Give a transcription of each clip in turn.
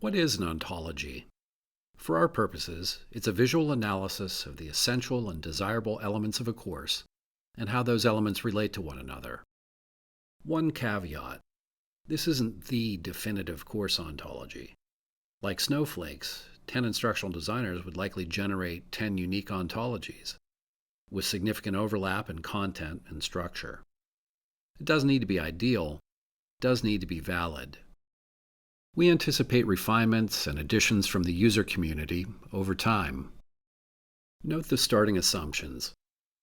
What is an ontology? For our purposes, it's a visual analysis of the essential and desirable elements of a course and how those elements relate to one another. One caveat: this isn't the definitive course ontology. Like snowflakes, 10 instructional designers would likely generate 10 unique ontologies, with significant overlap in content and structure. It doesn't need to be ideal, it does need to be valid. We anticipate refinements and additions from the user community over time. Note the starting assumptions.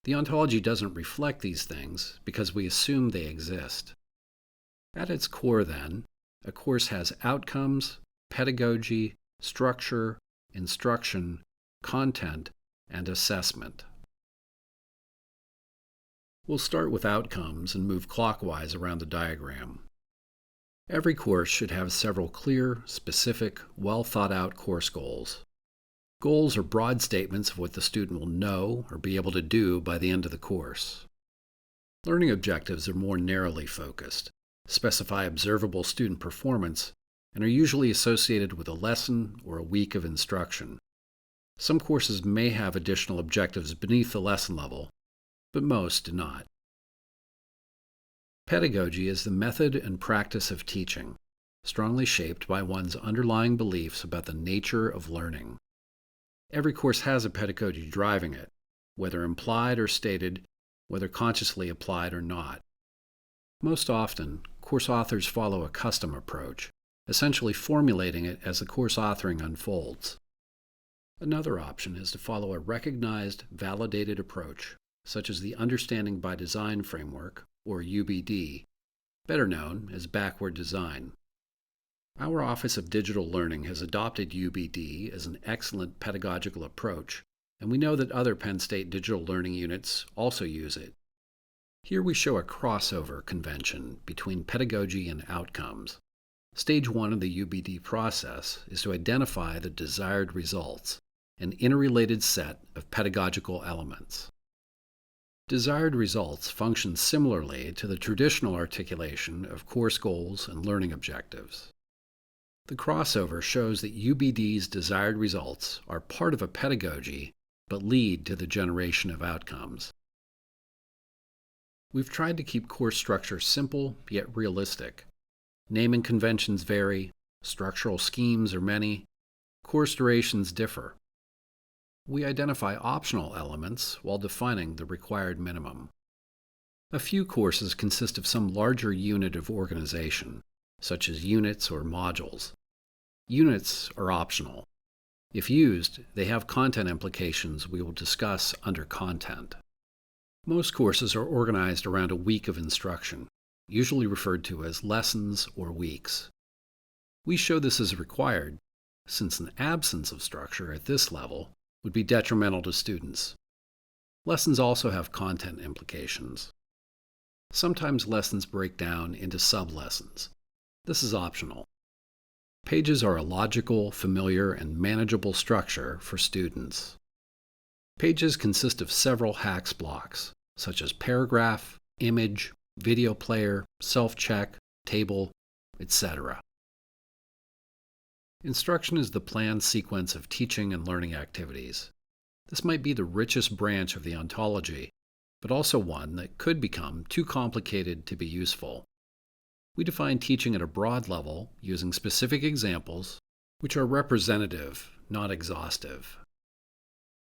The ontology doesn't reflect these things because we assume they exist. At its core, then, a course has outcomes, pedagogy, structure, instruction, content, and assessment. We'll start with outcomes and move clockwise around the diagram. Every course should have several clear, specific, well-thought-out course goals. Goals are broad statements of what the student will know or be able to do by the end of the course. Learning objectives are more narrowly focused, specify observable student performance, and are usually associated with a lesson or a week of instruction. Some courses may have additional objectives beneath the lesson level, but most do not. Pedagogy is the method and practice of teaching, strongly shaped by one's underlying beliefs about the nature of learning. Every course has a pedagogy driving it, whether implied or stated, whether consciously applied or not. Most often, course authors follow a custom approach, essentially formulating it as the course authoring unfolds. Another option is to follow a recognized, validated approach, such as the Understanding by Design framework, or UBD, better known as backward design. Our Office of Digital Learning has adopted UBD as an excellent pedagogical approach, and we know that other Penn State digital learning units also use it. Here we show a crossover convention between pedagogy and outcomes. Stage 1 of the UBD process is to identify the desired results, an interrelated set of pedagogical elements. Desired results function similarly to the traditional articulation of course goals and learning objectives. The crossover shows that UBD's desired results are part of a pedagogy but lead to the generation of outcomes. We've tried to keep course structure simple yet realistic. Naming conventions vary, structural schemes are many, course durations differ. We identify optional elements while defining the required minimum. A few courses consist of some larger unit of organization, such as units or modules. Units are optional. If used, they have content implications we will discuss under content. Most courses are organized around a week of instruction, usually referred to as lessons or weeks. We show this as required, since an absence of structure at this level would be detrimental to students. Lessons also have content implications. Sometimes lessons break down into sub-lessons. This is optional. Pages are a logical, familiar, and manageable structure for students. Pages consist of several HAX blocks, such as paragraph, image, video player, self-check, table, etc. Instruction is the planned sequence of teaching and learning activities. This might be the richest branch of the ontology, but also one that could become too complicated to be useful. We define teaching at a broad level using specific examples, which are representative, not exhaustive.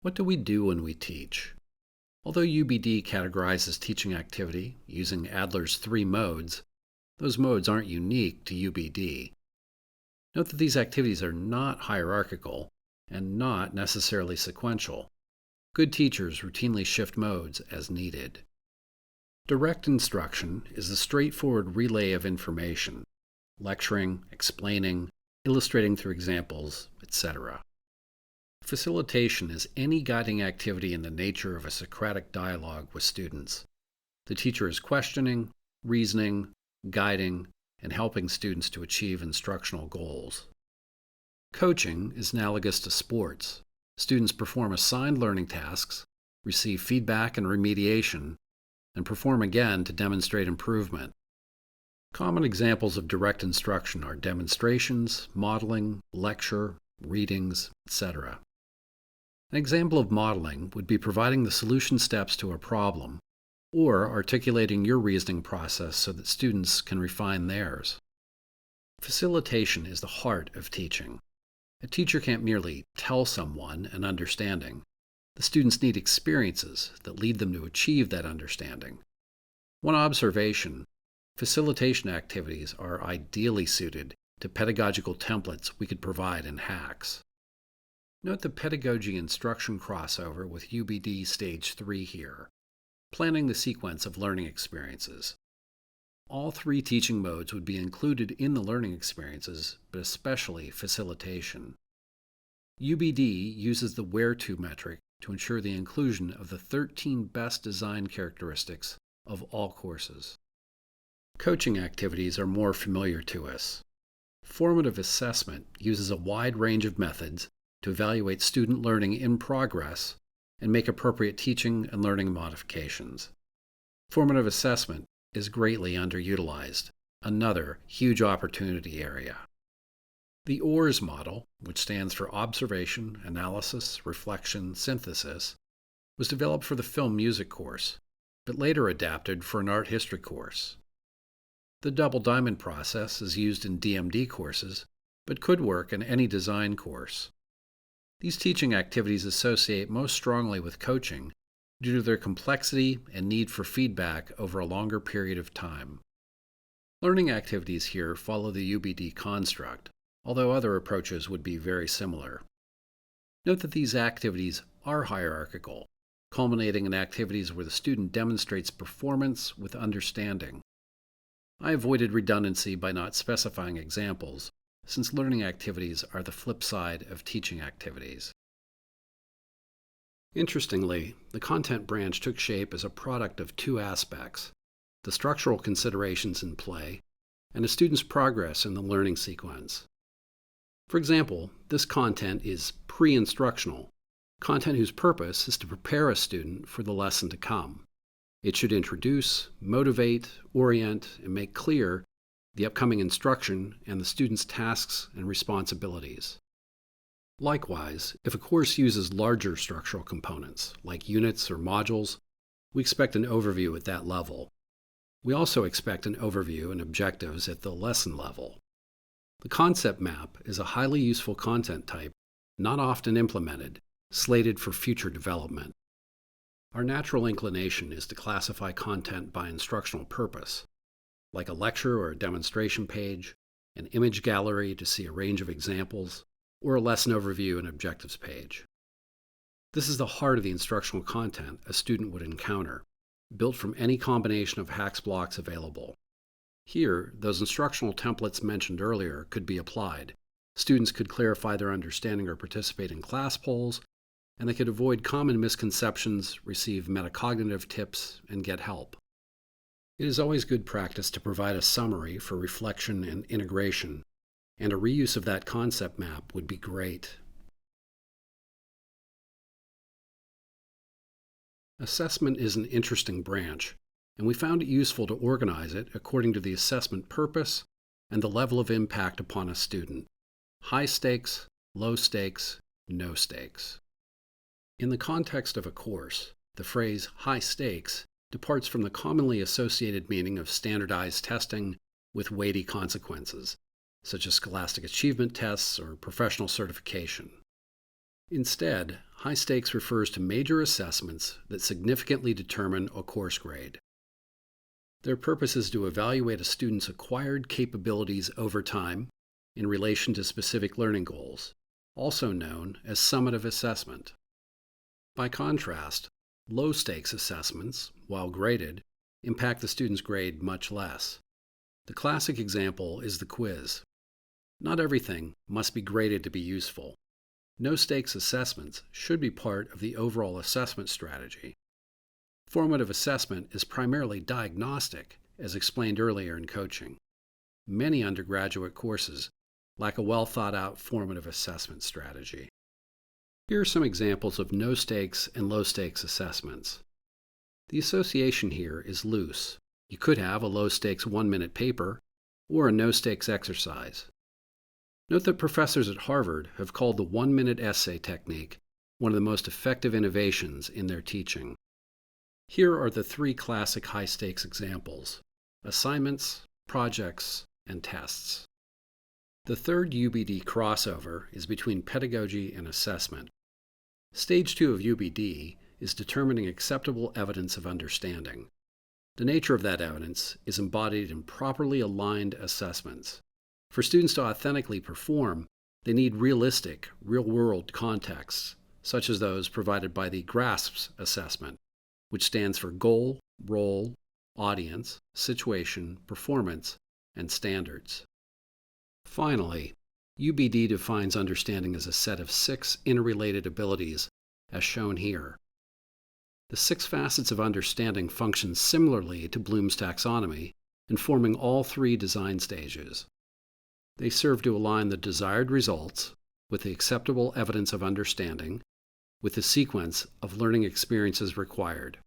What do we do when we teach? Although UBD categorizes teaching activity using Adler's 3 modes, those modes aren't unique to UBD. Note that these activities are not hierarchical and not necessarily sequential. Good teachers routinely shift modes as needed. Direct instruction is the straightforward relay of information, lecturing, explaining, illustrating through examples, etc. Facilitation is any guiding activity in the nature of a Socratic dialogue with students. The teacher is questioning, reasoning, guiding, and helping students to achieve instructional goals. Coaching is analogous to sports. Students perform assigned learning tasks, receive feedback and remediation, and perform again to demonstrate improvement. Common examples of direct instruction are demonstrations, modeling, lecture, readings, etc. An example of modeling would be providing the solution steps to a problem, or articulating your reasoning process so that students can refine theirs. Facilitation is the heart of teaching. A teacher can't merely tell someone an understanding. The students need experiences that lead them to achieve that understanding. One observation: facilitation activities are ideally suited to pedagogical templates we could provide in HAX. Note the pedagogy instruction crossover with UBD Stage 3 here, planning the sequence of learning experiences. All three teaching modes would be included in the learning experiences, but especially facilitation. UBD uses the where-to metric to ensure the inclusion of the 13 best design characteristics of all courses. Coaching activities are more familiar to us. Formative assessment uses a wide range of methods to evaluate student learning in progress and make appropriate teaching and learning modifications. Formative assessment is greatly underutilized, another huge opportunity area. The OARS model, which stands for Observation, Analysis, Reflection, Synthesis, was developed for the film music course, but later adapted for an art history course. The double diamond process is used in DMD courses, but could work in any design course. These teaching activities associate most strongly with coaching due to their complexity and need for feedback over a longer period of time. Learning activities here follow the UBD construct, although other approaches would be very similar. Note that these activities are hierarchical, culminating in activities where the student demonstrates performance with understanding. I avoided redundancy by not specifying examples, since learning activities are the flip side of teaching activities. Interestingly, the content branch took shape as a product of two aspects: the structural considerations in play and a student's progress in the learning sequence. For example, this content is pre-instructional, content whose purpose is to prepare a student for the lesson to come. It should introduce, motivate, orient, and make clear the upcoming instruction and the student's tasks and responsibilities. Likewise, if a course uses larger structural components, like units or modules, we expect an overview at that level. We also expect an overview and objectives at the lesson level. The concept map is a highly useful content type, not often implemented, slated for future development. Our natural inclination is to classify content by instructional purpose, like a lecture or a demonstration page, an image gallery to see a range of examples, or a lesson overview and objectives page. This is the heart of the instructional content a student would encounter, built from any combination of HAX blocks available. Here, those instructional templates mentioned earlier could be applied. Students could clarify their understanding or participate in class polls, and they could avoid common misconceptions, receive metacognitive tips, and get help. It is always good practice to provide a summary for reflection and integration, and a reuse of that concept map would be great. Assessment is an interesting branch, and we found it useful to organize it according to the assessment purpose and the level of impact upon a student: high stakes, low stakes, no stakes. In the context of a course, the phrase high stakes departs from the commonly associated meaning of standardized testing with weighty consequences, such as scholastic achievement tests or professional certification. Instead, high stakes refers to major assessments that significantly determine a course grade. Their purpose is to evaluate a student's acquired capabilities over time in relation to specific learning goals, also known as summative assessment. By contrast, low-stakes assessments, while graded, impact the student's grade much less. The classic example is the quiz. Not everything must be graded to be useful. No-stakes assessments should be part of the overall assessment strategy. Formative assessment is primarily diagnostic, as explained earlier in coaching. Many undergraduate courses lack a well-thought-out formative assessment strategy. Here are some examples of no-stakes and low-stakes assessments. The association here is loose. You could have a low-stakes 1-minute paper or a no-stakes exercise. Note that professors at Harvard have called the one-minute essay technique one of the most effective innovations in their teaching. Here are the three classic high-stakes examples: assignments, projects, and tests. The third UBD crossover is between pedagogy and assessment. Stage 2 of UBD is determining acceptable evidence of understanding. The nature of that evidence is embodied in properly aligned assessments. For students to authentically perform, they need realistic, real-world contexts, such as those provided by the GRASPS assessment, which stands for Goal, Role, Audience, Situation, Performance, and Standards. Finally, UBD defines understanding as a set of 6 interrelated abilities, as shown here. The 6 facets of understanding function similarly to Bloom's taxonomy, informing all 3 design stages. They serve to align the desired results with the acceptable evidence of understanding, with the sequence of learning experiences required.